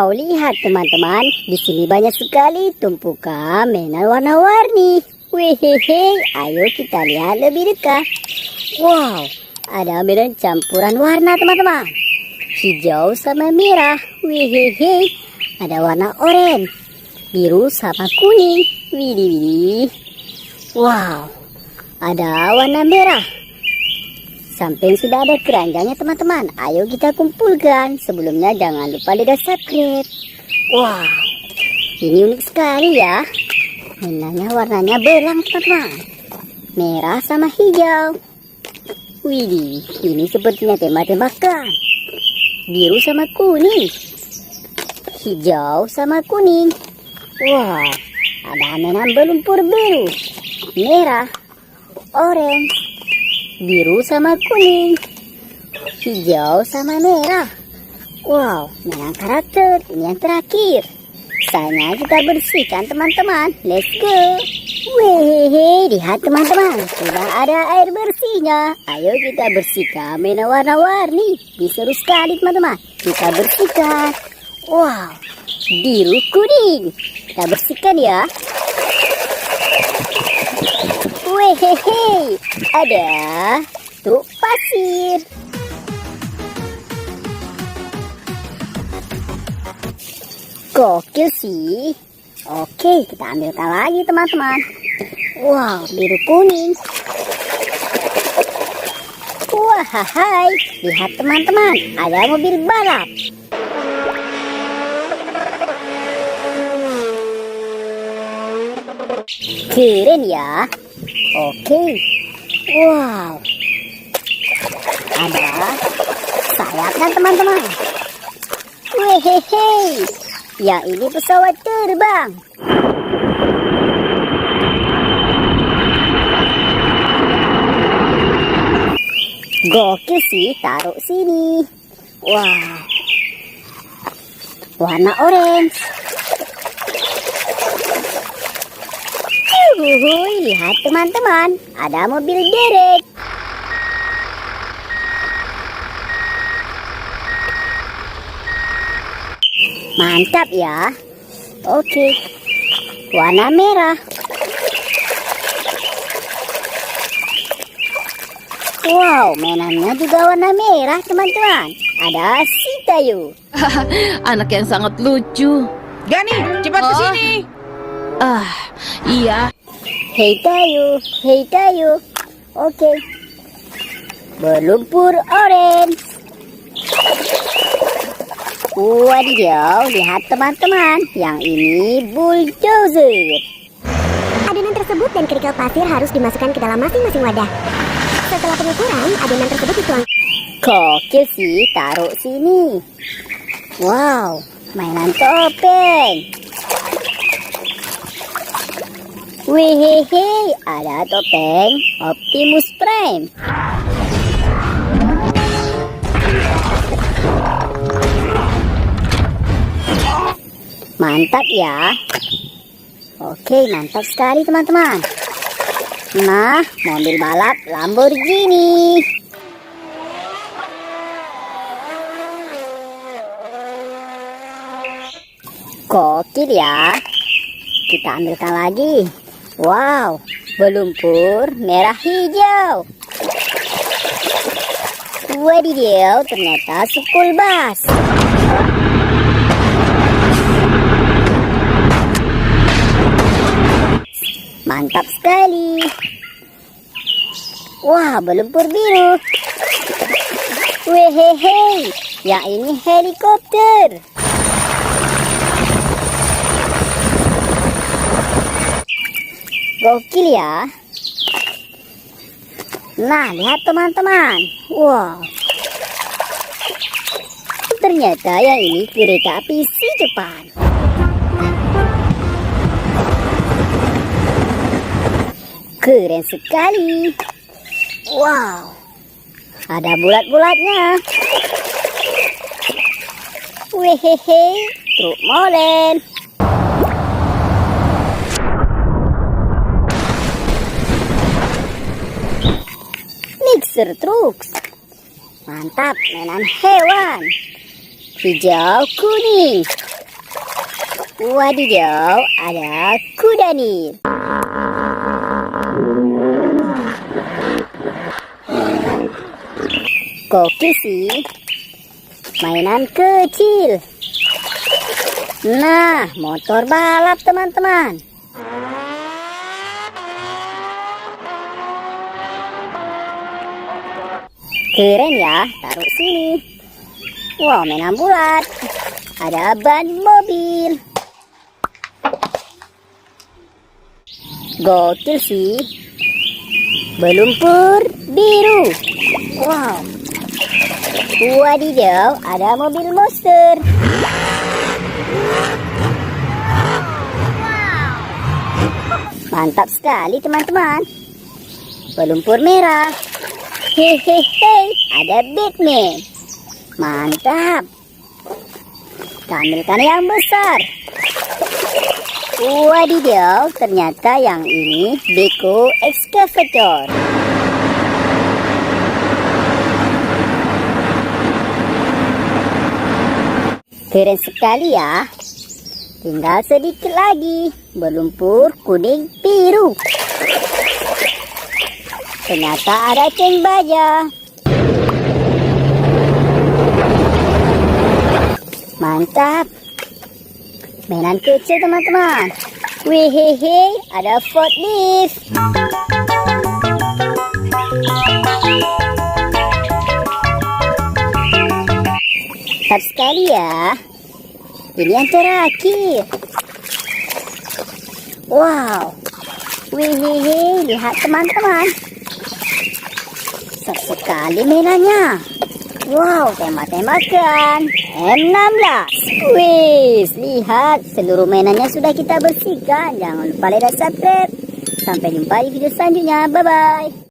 Wow, lihat teman-teman, di sini banyak sekali tumpukan mainan warna-warni. Wehehe, ayo kita lihat lebih dekat. Wow, ada mainan campuran warna teman-teman. Hijau sama merah. Wehehe, ada warna oranye, biru sama kuning. Widih, widih. Wow, ada warna merah. Samping sudah ada keranjangnya teman-teman. Ayo kita kumpulkan. Sebelumnya jangan lupa like dan subscribe. Wah, ini unik sekali ya. Mainannya warnanya belang teman-teman. Merah sama hijau. Widih, ini sepertinya tembak-tembakan. Biru sama kuning. Hijau sama kuning. Wah, ada mainan berlumpur biru. Merah, orange, biru sama kuning, hijau sama merah. Wow, mainan karakter ini yang terakhir. Saatnya kita bersihkan teman-teman. Let's go. Wehehe, lihat teman-teman, sudah ada air bersihnya. Ayo kita bersihkan mainan warna-warni. Seru sekali teman-teman. Kita bersihkan. Wow, biru kuning. Kita bersihkan ya. Wehehe, ada truk pasir. Gokil sih. Oke, kita ambilkan lagi teman-teman. Wow, biru kuning. Wah, hai, lihat teman-teman, ada mobil balap. Keren ya. Oke. Wow. Ada sayapnya teman-teman. Wehehe. Ya, ini pesawat terbang. Gokil sih, taruh sini. Wow. Warna orange. Lihat teman-teman, ada mobil derek. Mantap ya. Oke, warna merah. Wow, mainannya juga warna merah teman-teman. Ada si Tayu. Anak yang sangat lucu. Gani, cepat ke sini. Iya. Hei Tayu, hei Tayu. Oke. Berlumpur orange. Wadidaw, lihat teman-teman. Yang ini bulldozer. Adonan tersebut dan kerikil pasir harus dimasukkan ke dalam masing-masing wadah. Setelah pengukuran, adonan tersebut dituang. Gokil sih, taruh sini. Wow, mainan topeng. Wehehe, ada topeng Optimus Prime. Mantap ya. Oke, mantap sekali teman-teman. Nah, mobil balap Lamborghini. Gokil ya. Kita ambilkan lagi. Wow, berlumpur merah hijau. Wadidaw, ternyata school bus. Mantap sekali. Wah, berlumpur biru. Wehehe, yang ini helikopter. Gokil ya. Nah, lihat teman-teman. Wow. Ternyata yang ini kereta api si Jepang. Keren sekali. Wow. Ada bulat-bulatnya. Wehehe, truk molen. Mixer trucks. Mantap, mainan hewan. Hijau kuning. Wadidaw, ada kuda nih. Gokil sih. Mainan kecil. Nah, motor balap teman-teman. Keren ya, taruh sini. Wow, mainan bulat. Ada ban mobil. Gokil sih. Berlumpur biru. Wow. Wadidaw, ada mobil monster. Mantap sekali teman-teman. Berlumpur merah. Hehehe, ada Batman. Mantap. Tampilkan yang besar. Wadidaw, ternyata yang ini Beko Excavator. Keren sekali ya. Tinggal sedikit lagi. Berlumpur kuning biru. Ternyata ada tank baja. Mantap. Mainan kecil teman-teman. Wehehe, ada forklift. Mantap sekali ya. Ini yang terakhir. Wow. Wehehe, lihat teman-teman. Besar sekali mainannya. Wow, tembak-tembakan M16. Wih, lihat seluruh mainannya sudah kita bersihkan. Jangan lupa like dan subscribe. Sampai jumpa di video selanjutnya. Bye-bye.